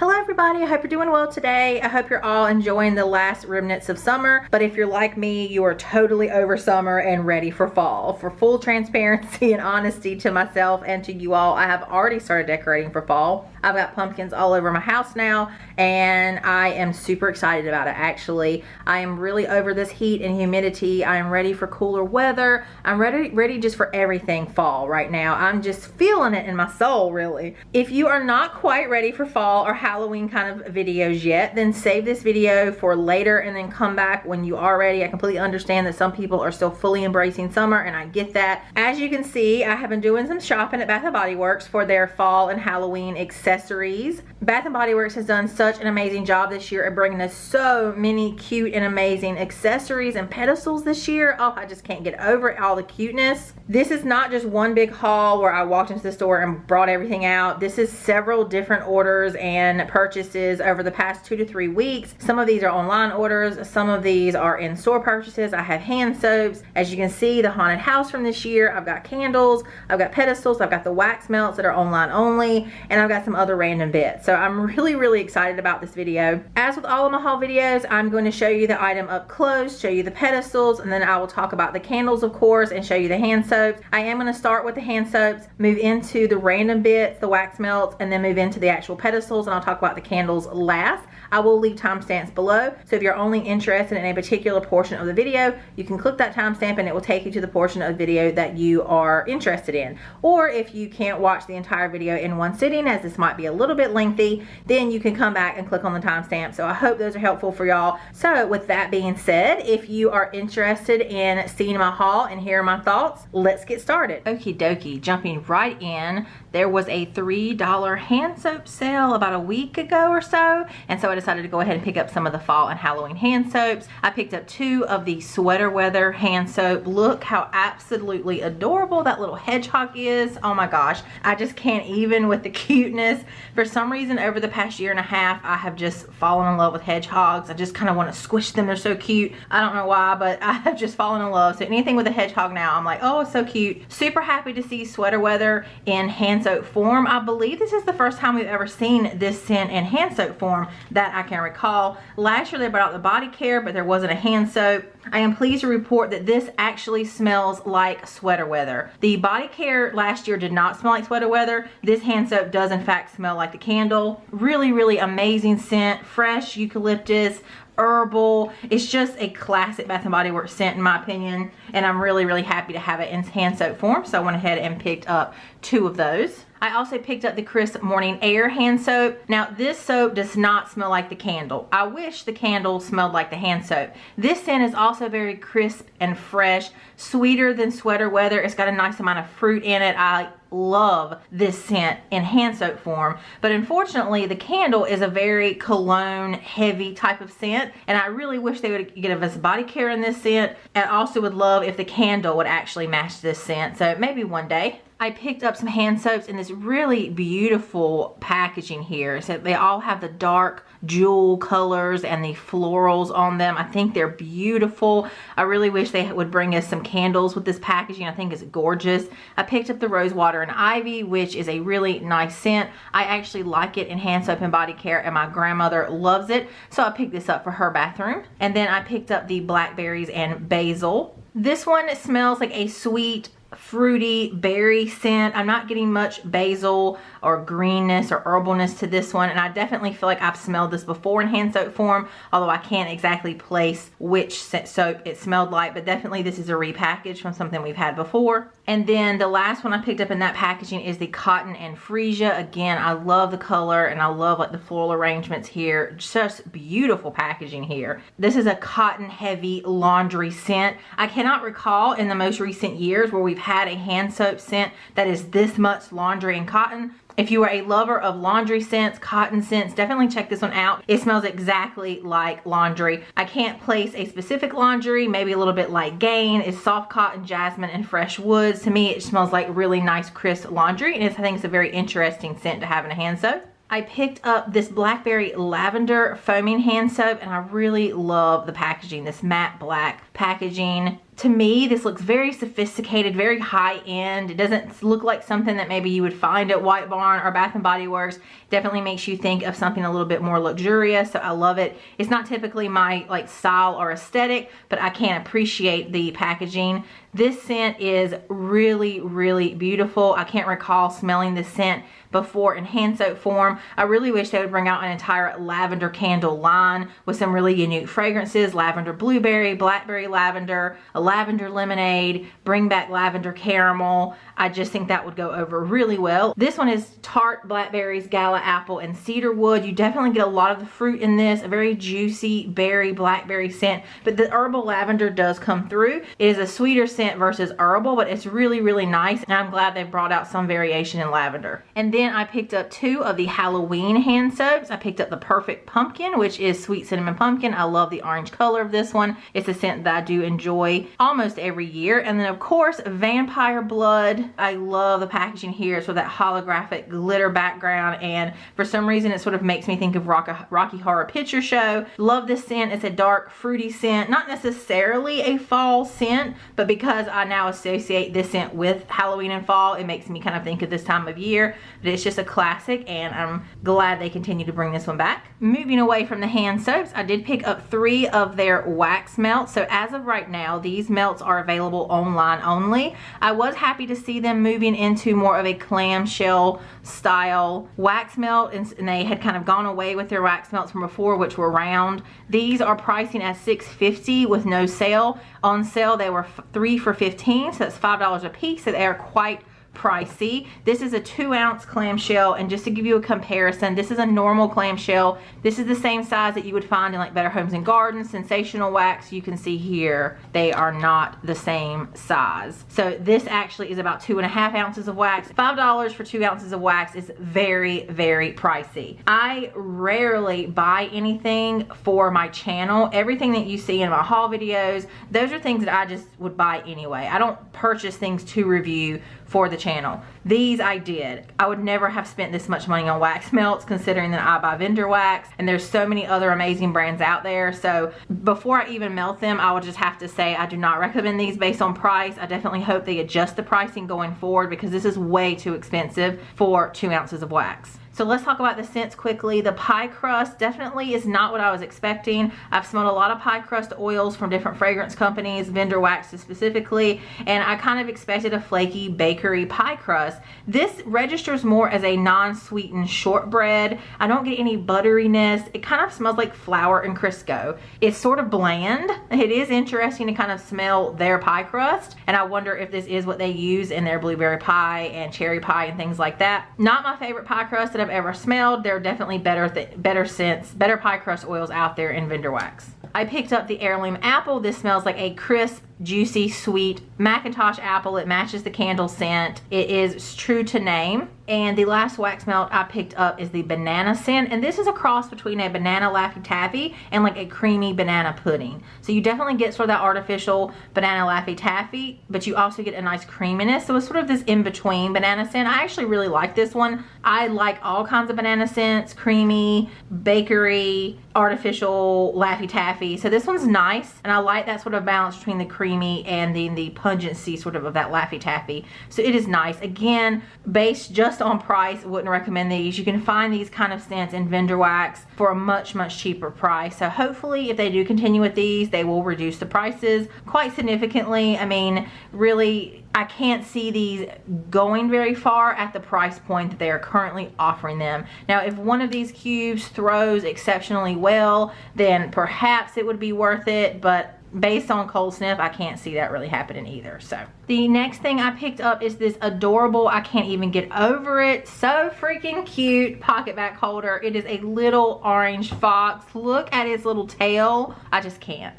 Hello everybody, I hope you're doing well today. I hope you're all enjoying the last remnants of summer, but if you're like me, you are totally over summer and ready for fall. For full transparency and honesty to myself and to you all, I have already started decorating for fall. I've got pumpkins all over my house now and I am super excited about it actually. I am really over this heat and humidity. I am ready for cooler weather. I'm ready just for everything fall right now. I'm just feeling it in my soul really. If you are not quite ready for fall or Halloween kind of videos yet, then save this video for later and then come back when you are ready. I completely understand that some people are still fully embracing summer and I get that. As you can see, I have been doing some shopping at Bath & Body Works for their fall and Halloween accessories. Bath & Body Works has done such an amazing job this year at bringing us so many cute and amazing accessories and pedestals this year. Oh, I just can't get over it, all the cuteness. This is not just one big haul where I walked into the store and brought everything out. This is several different orders and purchases over the past 2 to 3 weeks. Some of these are online orders, some of these are in-store purchases. I have hand soaps. As you can see, the haunted house from this year. I've got candles, I've got pedestals, I've got the wax melts that are online only, and I've got some other random bits. So I'm really excited about this video. As with all of my haul videos, I'm going to show you the item up close, show you the pedestals, and then I will talk about the candles, of course, and show you the hand soaps. I am going to start with the hand soaps, move into the random bits, the wax melts, and then move into the actual pedestals, and I'll talk about the candles last. I will leave timestamps below, so if you're only interested in a particular portion of the video, you can click that timestamp and it will take you to the portion of the video that you are interested in. Or if you can't watch the entire video in one sitting, as this might be a little bit lengthy, then you can come back and click on the timestamp. So I hope those are helpful for y'all. So with that being said, if you are interested in seeing my haul and hearing my thoughts, let's get started. Okie dokie, jumping right in. There was a $3 hand soap sale about a week ago or so, and so I decided to go ahead and pick up some of the fall and Halloween hand soaps. I picked up 2 of the sweater weather hand soap. Look how absolutely adorable that little hedgehog is. Oh my gosh, I just can't even with the cuteness. For some reason over the past year and a half, I have just fallen in love with hedgehogs. I just kind of want to squish them. They're so cute. I don't know why, but I have just fallen in love. So anything with a hedgehog now, I'm like, oh, it's so cute. Super happy to see sweater weather in hand soap form. I believe this is the first time we've ever seen this scent in hand soap form that I can recall. Last year they brought out the body care, but there wasn't a hand soap. I am pleased to report that this actually smells like sweater weather. The body care last year did not smell like sweater weather. This hand soap does in fact smell like the candle. Really amazing scent. Fresh eucalyptus, herbal. It's just a classic Bath & Body Works scent in my opinion, and I'm really happy to have it in hand soap form, so I went ahead and picked up 2 of those. I also picked up the Crisp Morning Air hand soap. Now this soap does not smell like the candle. I wish the candle smelled like the hand soap. This scent is also very crisp and fresh, sweeter than sweater weather. It's got a nice amount of fruit in it. I love this scent in hand soap form, but unfortunately the candle is a very cologne heavy type of scent, and I really wish they would give us body care in this scent, and also would love if the candle would actually match this scent, so maybe one day. I picked up some hand soaps in this really beautiful packaging here. So they all have the dark jewel colors and the florals on them. I think they're beautiful. I really wish they would bring us some candles with this packaging. I think it's gorgeous. I picked up the Rose Water and Ivy, which is a really nice scent. I actually like it in hand soap and body care, and my grandmother loves it. So I picked this up for her bathroom. And then I picked up the Blackberries and Basil. This one smells like a sweet, fruity berry scent. I'm not getting much basil or greenness or herbalness to this one, and I definitely feel like I've smelled this before in hand soap form, although I can't exactly place which soap it smelled like, but definitely this is a repackage from something we've had before. And then the last one I picked up in that packaging is the Cotton and Freesia. Again, I love the color and I love like the floral arrangements here. Just beautiful packaging here. This is a cotton heavy laundry scent. I cannot recall in the most recent years where we've had a hand soap scent that is this much laundry and cotton. If you are a lover of laundry scents, cotton scents, definitely check this one out. It smells exactly like laundry. I can't place a specific laundry, maybe a little bit like Gain. It's soft cotton, jasmine, and fresh woods. To me, it smells like really nice, crisp laundry, and I think it's a very interesting scent to have in a hand soap. I picked up this Blackberry Lavender Foaming Hand Soap, and I really love the packaging, this matte black packaging. To me, this looks very sophisticated, very high end. It doesn't look like something that maybe you would find at White Barn or Bath and Body Works. Definitely makes you think of something a little bit more luxurious, so I love it. It's not typically my like style or aesthetic, but I can appreciate the packaging. This scent is really, really beautiful. I can't recall smelling this scent before in hand soap form. I really wish they would bring out an entire lavender candle line with some really unique fragrances. Lavender blueberry, blackberry lavender, a lavender lemonade, bring back lavender caramel. I just think that would go over really well. This one is tart blackberries, gala apple, and cedar wood. You definitely get a lot of the fruit in this, a very juicy berry, blackberry scent, but the herbal lavender does come through. It is a sweeter scent versus herbal, but it's really, really nice, and I'm glad they brought out some variation in lavender. And then I picked up 2 of the Halloween hand soaps. I picked up the Perfect Pumpkin, which is sweet cinnamon pumpkin. I love the orange color of this one. It's a scent that I do enjoy almost every year. And then of course, Vampire Blood. I love the packaging here. So that holographic glitter background, and for some reason it sort of makes me think of Rocky Horror Picture Show. Love this scent. It's a dark fruity scent, not necessarily a fall scent, but because I now associate this scent with Halloween and fall, it makes me kind of think of this time of year. But it's just a classic, and I'm glad they continue to bring this one back. Moving away from the hand soaps, I did pick up 3 of their wax melts. So as of right now, these melts are available online only. I was happy to see them moving into more of a clamshell style wax melt, and they had kind of gone away with their wax melts from before, which were round. These are pricing at $6.50 with no sale. On sale, they were 3 for $15, so that's $5 a piece, so they are quite pricey. This is a 2-ounce clamshell, and just to give you a comparison, this is a normal clamshell. This is the same size that you would find in like Better Homes and Gardens. Sensational Wax, you can see here, they are not the same size. So this actually is about 2.5 ounces of wax. $5 for 2 ounces of wax is very, very pricey. I rarely buy anything for my channel. Everything that you see in my haul videos, those are things that I just would buy anyway. I don't purchase things to review for the channel. These I did. I would never have spent this much money on wax melts, considering that I buy vendor wax, and there's so many other amazing brands out there. So before I even melt them, I would just have to say I do not recommend these based on price. I definitely hope they adjust the pricing going forward, because this is way too expensive for 2 ounces of wax. So let's talk about the scents quickly. The pie crust definitely is not what I was expecting. I've smelled a lot of pie crust oils from different fragrance companies, vendor waxes specifically, and I kind of expected a flaky bakery pie crust. This registers more as a non-sweetened shortbread. I don't get any butteriness. It kind of smells like flour and Crisco. It's sort of bland. It is interesting to kind of smell their pie crust, and I wonder if this is what they use in their blueberry pie and cherry pie and things like that. Not my favorite pie crust that I've ever smelled. There are definitely better scents, better pie crust oils out there in vendor wax. I picked up the heirloom apple. This smells like a crisp, juicy, sweet Macintosh apple. It matches the candle scent. It is true to name. And the last wax melt I picked up is the banana scent, and this is a cross between a banana Laffy Taffy and like a creamy banana pudding. So you definitely get sort of that artificial banana Laffy Taffy, but you also get a nice creaminess. So it's sort of this in-between banana scent. I actually really like this one. I like all kinds of banana scents, creamy, bakery, artificial Laffy Taffy. So this one's nice, and I like that sort of balance between the creamy and the pungency sort of that Laffy Taffy. So it is nice. Again, based just on price, wouldn't recommend these. You can find these kind of scents in vendor wax for a much, much cheaper price. So hopefully if they do continue with these, they will reduce the prices quite significantly. I mean, really, I can't see these going very far at the price point that they are currently offering them. Now, if one of these cubes throws exceptionally well, then perhaps it would be worth it, but based on cold sniff, I can't see that really happening either. So the next thing I picked up is this adorable, I can't even get over it, so freaking cute pocket back holder. It is a little orange fox. Look at its little tail. I just can't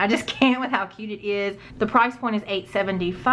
with how cute it is. The price point is $8.75.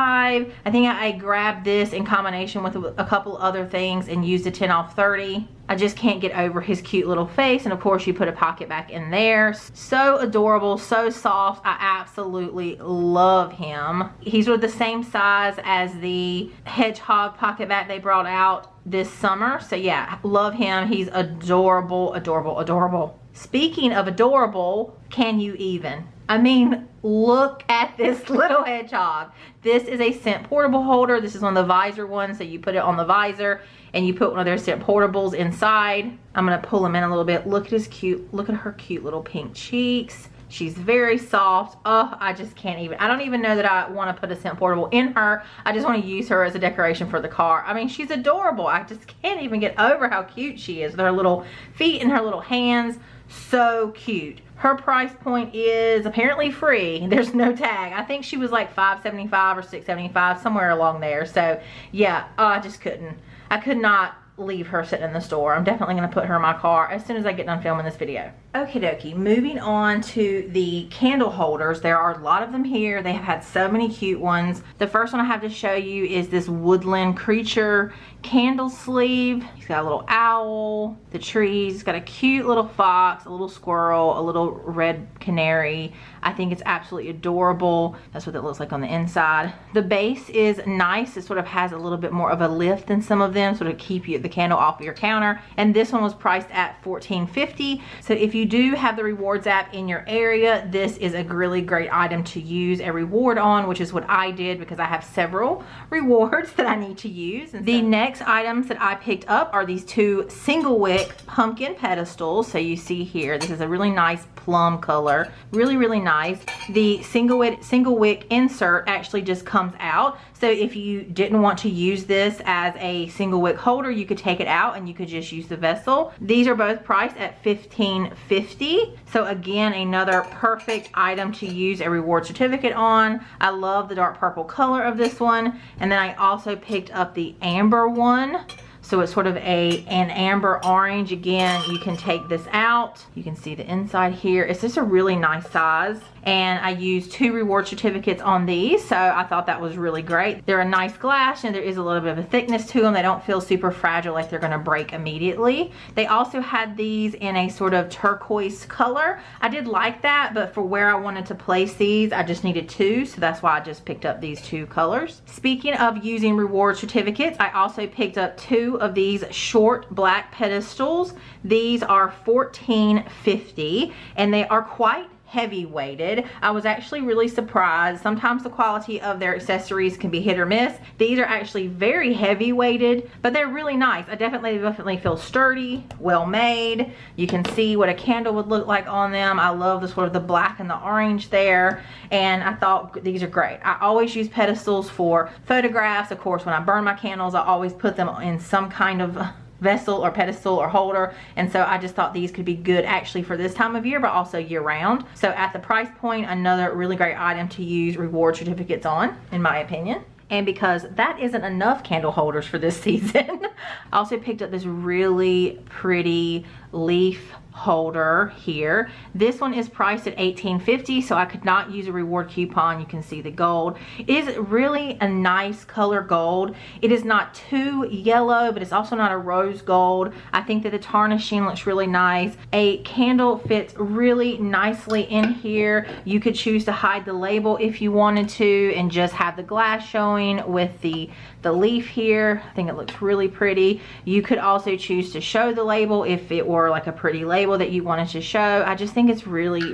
I think I grabbed this in combination with a couple other things and used a 10 off 30. I just can't get over his cute little face, and of course you put a pocket back in there. So adorable, so soft. I absolutely love him. He's sort of the same size as the hedgehog pocket back they brought out this summer. So yeah, love him. He's adorable, adorable, adorable. Speaking of adorable, can you even? I mean, look at this little hedgehog. This is a scent portable holder. This is one of the visor ones, so you put it on the visor and you put one of their scent portables inside. I'm gonna pull him in a little bit. Look at his cute, look at her cute little pink cheeks. She's very soft. Oh, I just can't even, I don't even know that I want to put a scent portable in her. I just want to use her as a decoration for the car. I mean, she's adorable. I just can't even get over how cute she is with her little feet and her little hands. So cute. Her price point is apparently free. There's no tag. I think she was like $5.75 or $6.75, somewhere along there. So yeah, I just couldn't. I could not leave her sitting in the store. I'm definitely going to put her in my car as soon as I get done filming this video. Okie dokie, moving on to the candle holders. There are a lot of them here. They have had so many cute ones. The first one I have to show you is this woodland creature candle sleeve. He's got a little owl, the trees. He's got a cute little fox, a little squirrel, a little red canary. I think it's absolutely adorable. That's what it looks like on the inside. The base is nice. It sort of has a little bit more of a lift than some of them, sort of keep the candle off of your counter. And this one was priced at $14.50. So if you do have the rewards app in your area, this is a really great item to use a reward on, which is what I did because I have several rewards that I need to use. And the next items that I picked up are these two single wick pumpkin pedestals. So you see here, this is a really nice plum color, really nice. The single wick insert actually just comes out. So if you didn't want to use this as a single wick holder, you could take it out and you could just use the vessel. These are both priced at $15.50. So again, another perfect item to use a reward certificate on. I love the dark purple color of this one. And then I also picked up the amber one. So it's sort of an amber orange. Again, you can take this out. You can see the inside here. It's just a really nice size. And I used 2 reward certificates on these, so I thought that was really great. They're a nice glass and there is a little bit of a thickness to them. They don't feel super fragile like they're gonna break immediately. They also had these in a sort of turquoise color. I did like that, but for where I wanted to place these, I just needed 2, so that's why I just picked up these 2 colors. Speaking of using reward certificates, I also picked up 2 of these short black pedestals. These are $14.50 and they are quite heavy weighted. I was actually really surprised. Sometimes the quality of their accessories can be hit or miss. These are actually very heavy weighted, but they're really nice. I definitely feel sturdy, well made. You can see what a candle would look like on them. I love the sort of the black and the orange there, and I thought these are great. I always use pedestals for photographs. Of course, when I burn my candles, I always put them in some kind of vessel or pedestal or holder, and so I just thought these could be good actually for this time of year, but also year round. So at the price point, another really great item to use reward certificates on, in my opinion. And because that isn't enough candle holders for this season, I also picked up this really pretty leaf holder here. This one is priced at $18.50, so I could not use a reward coupon. You can see the gold. It is really a nice color gold. It is not too yellow, but it's also not a rose gold. I think that the tarnishing looks really nice. A candle fits really nicely in here. You could choose to hide the label if you wanted to and just have the glass showing with the leaf here. I think it looks really pretty. You could also choose to show the label if it were like a pretty label that you wanted to show. I just think it's really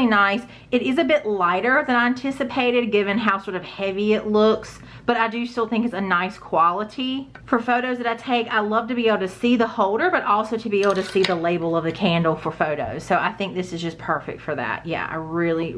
nice. It is a bit lighter than I anticipated given how sort of heavy it looks, but I do still think it's a nice quality. For photos that I take, I love to be able to see the holder, but also to be able to see the label of the candle for photos. So I think this is just perfect for that. Yeah, I really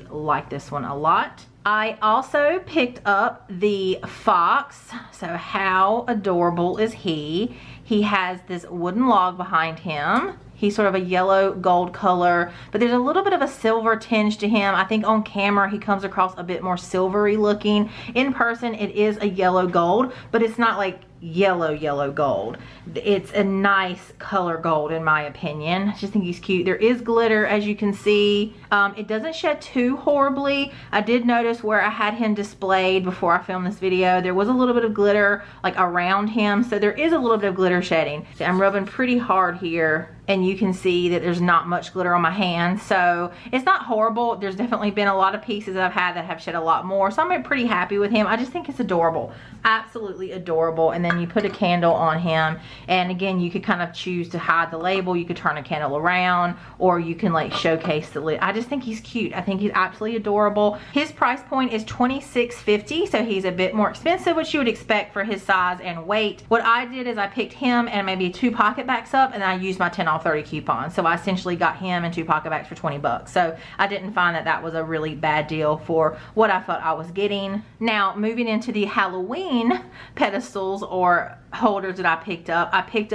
like this one a lot. I also picked up the fox. So how adorable is he? He has this wooden log behind him. He's sort of a yellow gold color, but there's a little bit of a silver tinge to him. I think on camera he comes across a bit more silvery looking. In person it is a yellow gold, but it's not like yellow gold. It's a nice color gold in my opinion. I just think he's cute. There is glitter, as you can see. It doesn't shed too horribly. I did notice where I had him displayed before I filmed this video, there was a little bit of glitter like around him, so there is a little bit of glitter shedding. So I'm rubbing pretty hard here and you can see that there's not much glitter on my hand. So it's not horrible. There's definitely been a lot of pieces that I've had that have shed a lot more. So I'm pretty happy with him. I just think it's adorable. Absolutely adorable. And then you put a candle on him. And again, you could kind of choose to hide the label. You could turn a candle around, or you can like showcase the lid. I just think he's cute. I think he's absolutely adorable. His price point is $26.50. So he's a bit more expensive, which you would expect for his size and weight. What I did is I picked him and maybe 2 pocket backs up, and I used my 10 off 30 coupon. So I essentially got him and 2 pocket backs for 20 bucks. So I didn't find that that was a really bad deal for what I thought I was getting. Now moving into the Halloween pedestals or holders that I picked up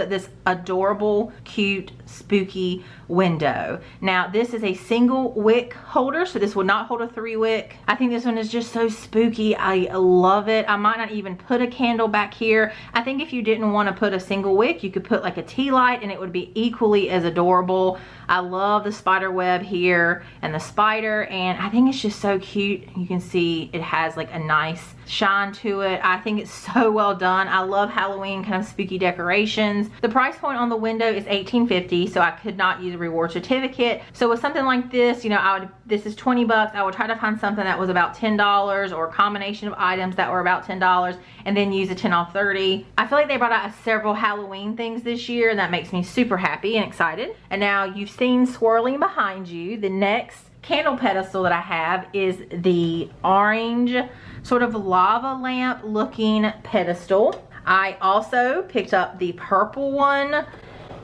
this adorable, cute, spooky window. Now this is a single wick holder, so this will not hold a 3 wick. I think this one is just so spooky. I love it. I might not even put a candle back here. I think if you didn't want to put a single wick, you could put like a tea light and it would be equally as adorable. I love the spider web here and the spider, and I think it's just so cute. You can see it has like a nice shine to it. I think it's so well done. I love Halloween kind of spooky decorations. The price point on the window is $18.50, so I could not use a reward certificate. So with something like this, you know, this is 20 bucks. I would try to find something that was about $10 or a combination of items that were about $10 and then use a 10 off 30. I feel like they brought out several Halloween things this year, and that makes me super happy and excited. And now you've seen swirling behind you, the next candle pedestal that I have is the orange sort of lava lamp looking pedestal. I also picked up the purple one,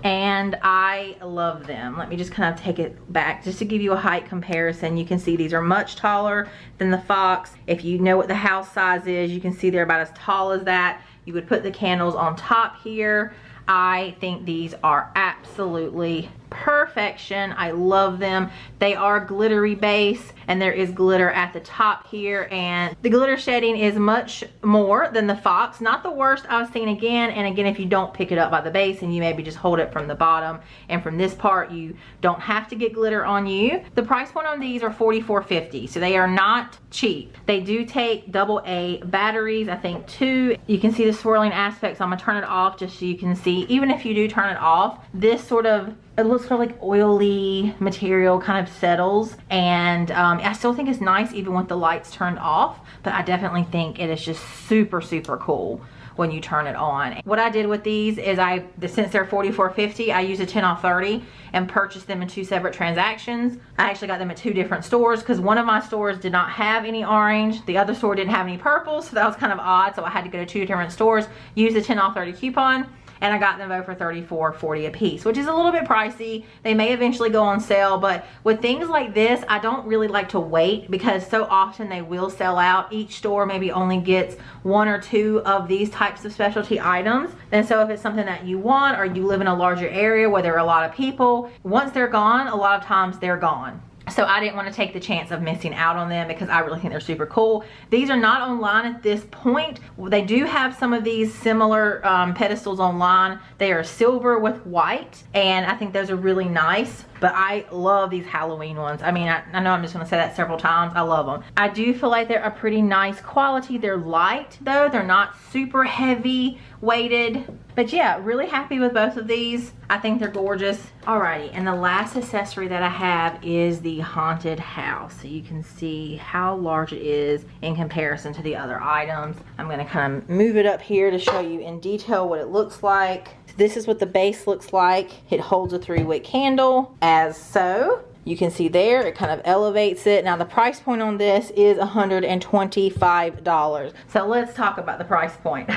and I love them. Let me just kind of take it back just to give you a height comparison. You can see these are much taller than the Fox. If you know what the house size is, you can see they're about as tall as that. You would put the candles on top here. I think these are absolutely perfection. I love them. They are glittery base, and there is glitter at the top here, and the glitter shedding is much more than the Fox. Not the worst I've seen again. And again, if you don't pick it up by the base and you maybe just hold it from the bottom and from this part, you don't have to get glitter on you. The price point on these are $44.50, so they are not cheap. They do take AA batteries, I think 2. You can see the swirling aspects. I'm gonna turn it off just so you can see. Even if you do turn it off, this sort of, it looks sort of like oily material kind of settles, and I still think it's nice even with the lights turned off, but I definitely think it is just super cool when you turn it on. What I did with these is since they're $44.50, I used a 10 off 30 and purchased them in 2 separate transactions. I actually got them at 2 different stores because one of my stores did not have any orange, the other store didn't have any purple, so that was kind of odd. So I had to go to 2 different stores, use the 10 off 30 coupon, and I got them both for $34.40 a piece, which is a little bit pricey. They may eventually go on sale, but with things like this, I don't really like to wait because so often they will sell out. Each store maybe only gets 1 or 2 of these types of specialty items. And so if it's something that you want, or you live in a larger area where there are a lot of people, once they're gone, a lot of times they're gone. So I didn't want to take the chance of missing out on them because I really think they're super cool. These are not online at this point. They do have some of these similar pedestals online. They are silver with white, and I think those are really nice. But I love these Halloween ones. I mean, I know I'm just going to say that several times. I love them. I do feel like they're a pretty nice quality. They're light though. They're not super heavy weighted. But yeah, really happy with both of these. I think they're gorgeous. Alrighty, and the last accessory that I have is the haunted house. So you can see how large it is in comparison to the other items. I'm going to kind of move it up here to show you in detail what it looks like. This is what the base looks like. It holds a 3-wick candle as so. You can see there, it kind of elevates it. Now the price point on this is $125. So let's talk about the price point.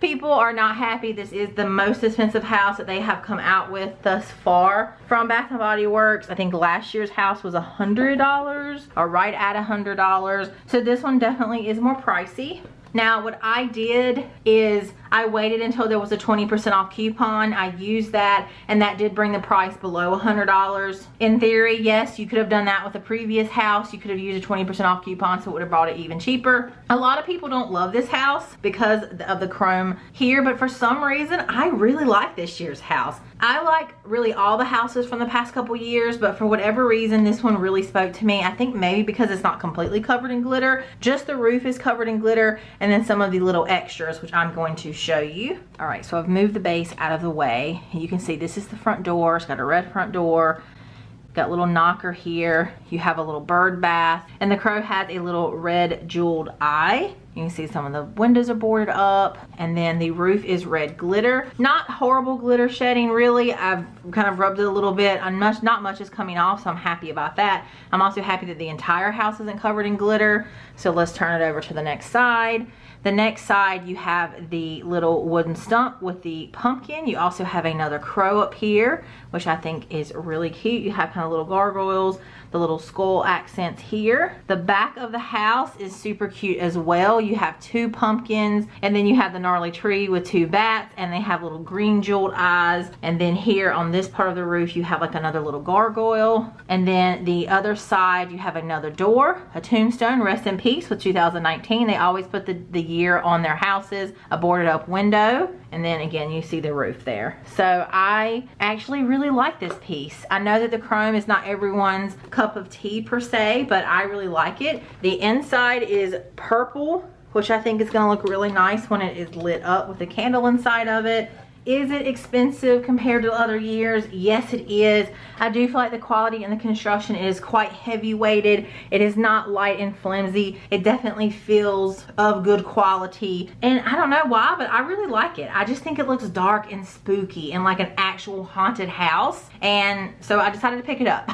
People are not happy. This is the most expensive house that they have come out with thus far from Bath & Body Works. I think last year's house was $100 or right at $100. So this one definitely is more pricey. Now what I did is I waited until there was a 20% off coupon. I used that, and that did bring the price below $100. In theory, yes, you could have done that with a previous house. You could have used a 20% off coupon, so it would have brought it even cheaper. A lot of people don't love this house because of the chrome here, but for some reason, I really like this year's house. I like really all the houses from the past couple years, but for whatever reason, this one really spoke to me. I think maybe because it's not completely covered in glitter. Just the roof is covered in glitter, and then some of the little extras, which I'm going to show you. All right, so I've moved the base out of the way. You can see this is the front door. It's got a red front door. Got a little knocker here. You have a little bird bath, and the crow has a little red jeweled eye. You can see some of the windows are boarded up, and then the roof is red glitter. Not horrible glitter shedding, really. I've kind of rubbed it a little bit. Not much is coming off, so I'm happy about that. I'm also happy that the entire house isn't covered in glitter. So let's turn it over to the next side. The next side, you have the little wooden stump with the pumpkin. You also have another crow up here, which I think is really cute. You have kind of little gargoyles, the little skull accents here. The back of the house is super cute as well. You have 2 pumpkins, and then you have the gnarly tree with 2 bats, and they have little green jeweled eyes. And then here on this part of the roof, you have like another little gargoyle. And then the other side, you have another door, a tombstone, rest in peace with 2019. They always put the year on their houses, a boarded up window, and then again you see the roof there. So I actually really like this piece. I know that the chrome is not everyone's cup of tea per se, but I really like it. The inside is purple, which I think is going to look really nice when it is lit up with the candle inside of it. Is it expensive compared to other years? Yes, it is. I do feel like the quality and the construction is quite heavy weighted. It is not light and flimsy. It definitely feels of good quality. And I don't know why, but I really like it. I just think it looks dark and spooky and like an actual haunted house. And so I decided to pick it up.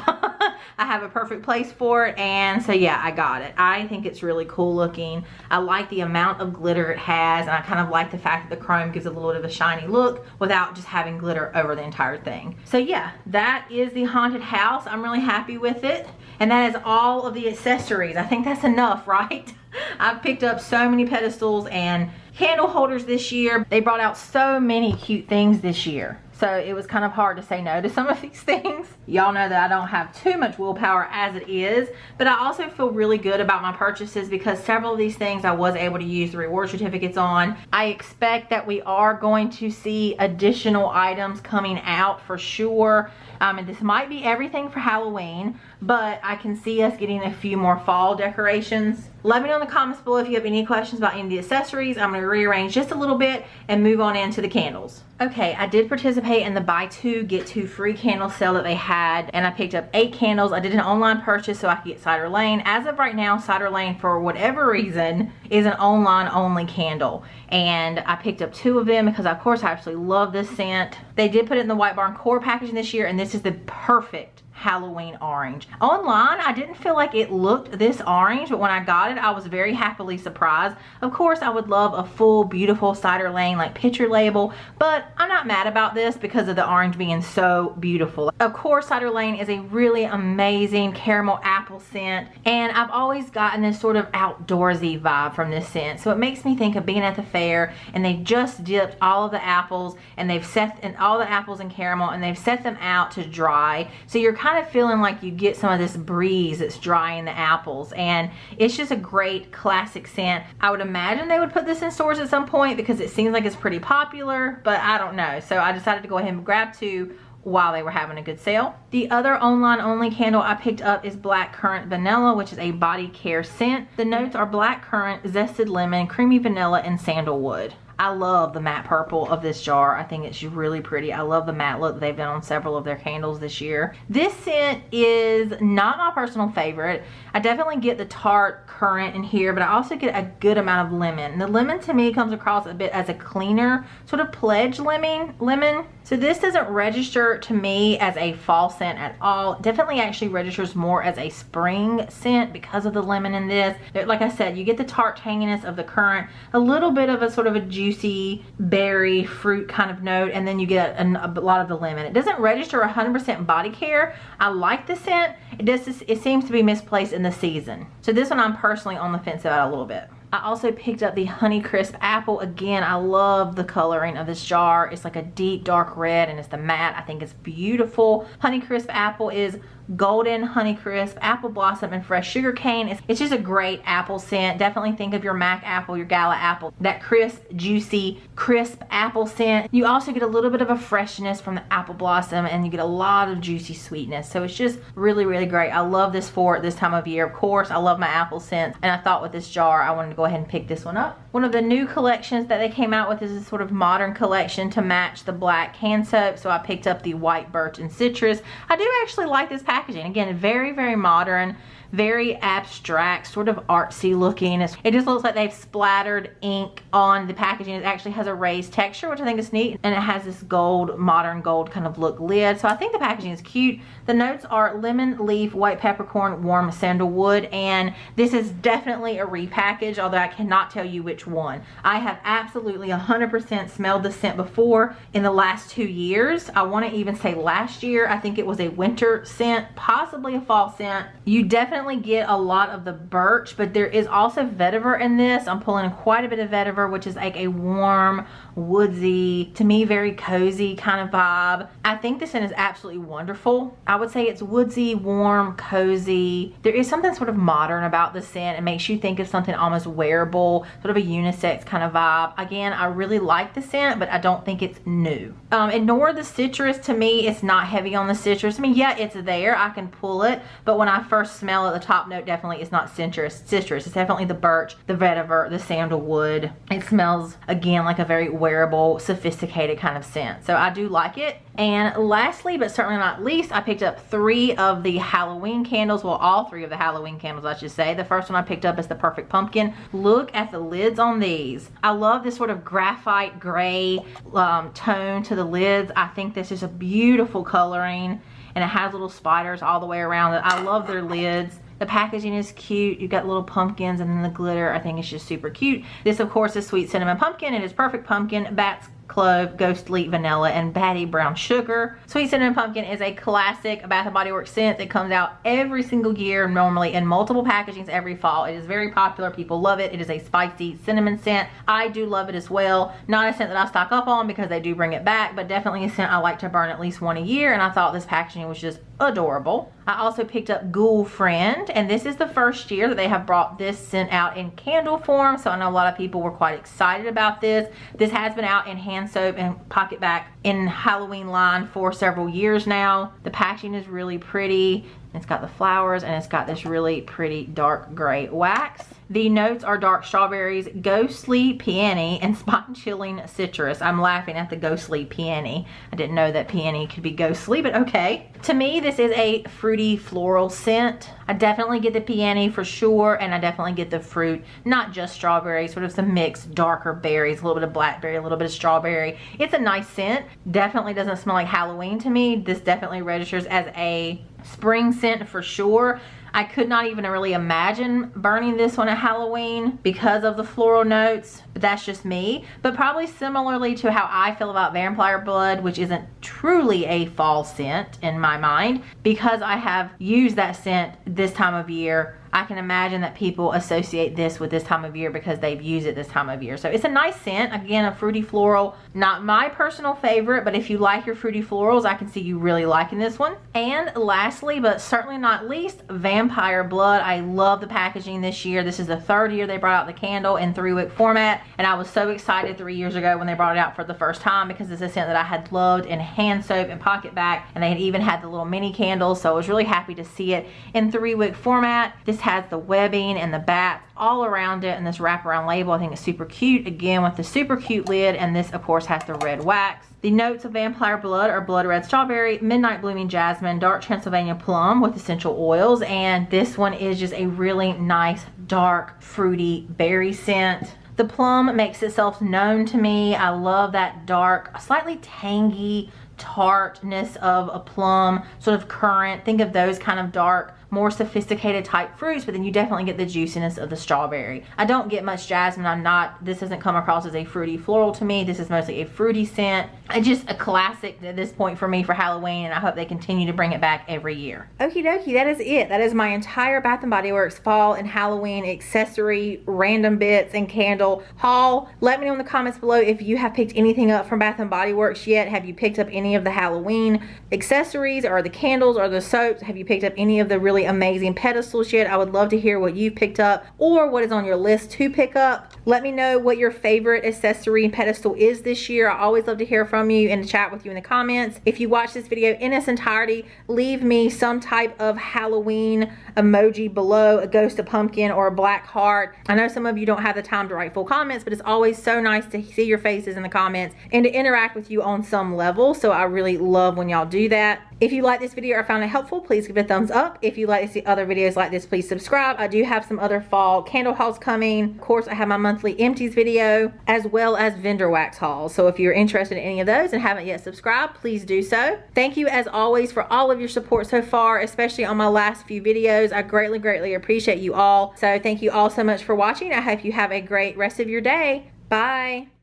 I have a perfect place for it, and so yeah, I got it. I think it's really cool looking. I like the amount of glitter it has, and I kind of like the fact that the chrome gives a little bit of a shiny look without just having glitter over the entire thing. So yeah, that is the haunted house. I'm really happy with it, and that is all of the accessories. I think that's enough, right? I've picked up so many pedestals and candle holders this year. They brought out so many cute things this year. So it was kind of hard to say no to some of these things. Y'all know that I don't have too much willpower as it is, but I also feel really good about my purchases because several of these things I was able to use the reward certificates on. I expect that we are going to see additional items coming out for sure. And this might be everything for Halloween, but I can see us getting a few more fall decorations. Let me know in the comments below if you have any questions about any of the accessories. I'm going to rearrange just a little bit and move on into the candles. Okay, I did participate in the buy 2 get 2 free candle sale that they had, and I picked up 8 candles. I did an online purchase so I could get Cider Lane. As of right now, Cider Lane, for whatever reason, is an online only candle, and I picked up 2 of them because of course I absolutely love this scent. They did put it in the White Barn core packaging this year, and this is the perfect Halloween orange. Online, I didn't feel like it looked this orange, but when I got it, I was very happily surprised. Of course, I would love a full, beautiful Cider Lane like picture label, but I'm not mad about this because of the orange being so beautiful. Of course, Cider Lane is a really amazing caramel apple scent, and I've always gotten this sort of outdoorsy vibe from this scent, so it makes me think of being at the fair, and they just dipped all of the apples, and they've set in all the apples in caramel, and they've set them out to dry, so you're kind of feeling like you get some of this breeze that's drying the apples, and it's just a great classic scent. I would imagine they would put this in stores at some point because it seems like it's pretty popular, but I don't know. So I decided to go ahead and grab 2 while they were having a good sale. The other online only candle I picked up is Black Currant Vanilla, which is a body care scent. The notes are black currant, zested lemon, creamy vanilla, and sandalwood. I love the matte purple of this jar. I think it's really pretty. I love the matte look they've done on several of their candles this year. This scent is not my personal favorite. I definitely get the tart currant in here, but I also get a good amount of lemon. And the lemon to me comes across a bit as a cleaner, sort of pledge lemon. So this doesn't register to me as a fall scent at all. It definitely actually registers more as a spring scent because of the lemon in this. Like I said, you get the tart tanginess of the currant, a little bit of a sort of a juicy berry fruit kind of note, and then you get a lot of the lemon. It doesn't register 100% body care. I like the scent. It seems to be misplaced in the season. So this one I'm personally on the fence about a little bit. I also picked up the Honeycrisp apple. Again, I love the coloring of this jar. It's like a deep dark red and it's the matte. I think it's beautiful. Honeycrisp apple is golden Honeycrisp, apple blossom, and fresh sugar cane. It's just a great apple scent. Definitely think of your Mac apple, your Gala apple, that crisp, juicy, crisp apple scent. You also get a little bit of a freshness from the apple blossom, and you get a lot of juicy sweetness. So it's just really, really great. I love this for this time of year. Of course, I love my apple scents, and I thought with this jar, I wanted to go ahead and pick this one up. One of the new collections that they came out with is this sort of modern collection to match the black hand soap. So I picked up the white birch and citrus. I do actually like this packaging. Again, very, very modern, very abstract, sort of artsy looking. It just looks like they've splattered ink on the packaging. It actually has a raised texture, which I think is neat, and it has this gold, modern gold kind of look lid. So I think the packaging is cute. The notes are lemon, leaf, white peppercorn, warm sandalwood, and this is definitely a repackage, although I cannot tell you which one. I have absolutely 100% smelled the scent before in the last 2 years. I want to even say last year. I think it was a winter scent, possibly a fall scent. You definitely get a lot of the birch, but there is also vetiver in this. I'm pulling quite a bit of vetiver, which is like a warm, woodsy, to me very cozy kind of vibe. I think this scent is absolutely wonderful. I would say it's woodsy, warm, cozy. There is something sort of modern about the scent. It makes you think of something almost wearable, sort of a unisex kind of vibe. Again, I really like the scent, but I don't think it's new. Ignore the citrus. To me, it's not heavy on the citrus. I mean, yeah, it's there. I can pull it, but when I first smell it, the top note definitely is not citrus. It's definitely the birch, the vetiver, the sandalwood. It smells, again, like a very wearable, sophisticated kind of scent. So I do like it. And lastly, but certainly not least, I picked up 3 of the Halloween candles. Well, all 3 of the Halloween candles, I should say. The first one I picked up is the Perfect Pumpkin. Look at the lids on these. I love this sort of graphite gray tone to the lids. I think this is a beautiful coloring, and it has little spiders all the way around it. I love their lids. The packaging is cute. You've got little pumpkins and then the glitter. I think it's just super cute. This, of course, is Sweet Cinnamon Pumpkin. It is Perfect Pumpkin, Bats Clove, Ghostly Vanilla, and Batty Brown Sugar. Sweet Cinnamon Pumpkin is a classic Bath & Body Works scent that comes out every single year, normally in multiple packagings every fall. It is very popular. People love it. It is a spicy cinnamon scent. I do love it as well. Not a scent that I stock up on because they do bring it back, but definitely a scent I like to burn at least one a year, and I thought this packaging was just adorable. I also picked up Ghoulfriend, and this is the first year that they have brought this scent out in candle form, so I know a lot of people were quite excited about this. This has been out in hand soap and PocketBac in Halloween line for several years now. The packaging is really pretty. It's got the flowers, and it's got this really pretty dark gray wax. The notes are dark strawberries, ghostly peony, and spine-chilling citrus. I'm laughing at the ghostly peony. I didn't know that peony could be ghostly, but okay. To me, this is a fruity floral scent. I definitely get the peony for sure, and I definitely get the fruit, not just strawberry, sort of some mixed darker berries, a little bit of blackberry, a little bit of strawberry. It's a nice scent. Definitely doesn't smell like Halloween to me. This definitely registers as a spring scent for sure. I could not even really imagine burning this one at Halloween because of the floral notes, but that's just me. But probably similarly to how I feel about Vampire Blood, which isn't truly a fall scent in my mind, because I have used that scent this time of year. I can imagine that people associate this with this time of year because they've used it this time of year. So it's a nice scent. Again, a fruity floral. Not my personal favorite, but if you like your fruity florals, I can see you really liking this one. And lastly, but certainly not least, Vampire Blood. I love the packaging this year. This is the 3rd year they brought out the candle in 3-wick format, and I was so excited 3 years ago when they brought it out for the first time because it's a scent that I had loved in hand soap and PocketBac, and they had even had the little mini candles, so I was really happy to see it in 3-wick format. This has the webbing and the bats all around it, and this wraparound label I think is super cute, again with the super cute lid, and this of course has the red wax. The notes of Vampire Blood are blood red strawberry, midnight blooming jasmine, dark Transylvania plum with essential oils, and this one is just a really nice dark fruity berry scent. The plum makes itself known to me. I love that dark, slightly tangy tartness of a plum, sort of currant. Think of those kind of dark more sophisticated type fruits, but then you definitely get the juiciness of the strawberry. I don't get much jasmine. This doesn't come across as a fruity floral to me. This is mostly a fruity scent. It's just a classic at this point for me for Halloween, and I hope they continue to bring it back every year. Okie dokie, that is it. That is my entire Bath & Body Works fall and Halloween accessory, random bits, and candle haul. Let me know in the comments below if you have picked anything up from Bath & Body Works yet. Have you picked up any of the Halloween accessories or the candles or the soaps? Have you picked up any of the really amazing pedestals yet? I would love to hear what you've picked up or what is on your list to pick up. Let me know what your favorite accessory and pedestal is this year. I always love to hear from you and chat with you in the comments. If you watch this video in its entirety, leave me some type of Halloween emoji below, a ghost, a pumpkin, or a black heart. I know some of you don't have the time to write full comments, but it's always so nice to see your faces in the comments and to interact with you on some level. So I really love when y'all do that. If you like this video or found it helpful, please give it a thumbs up. If you like to see other videos like this, please subscribe. I do have some other fall candle hauls coming. Of course, I have my monthly empties video as well as vendor wax hauls. So if you're interested in any of those and haven't yet subscribed, please do so. Thank you as always for all of your support so far, especially on my last few videos. I greatly appreciate you all. So thank you all so much for watching. I hope you have a great rest of your day. Bye.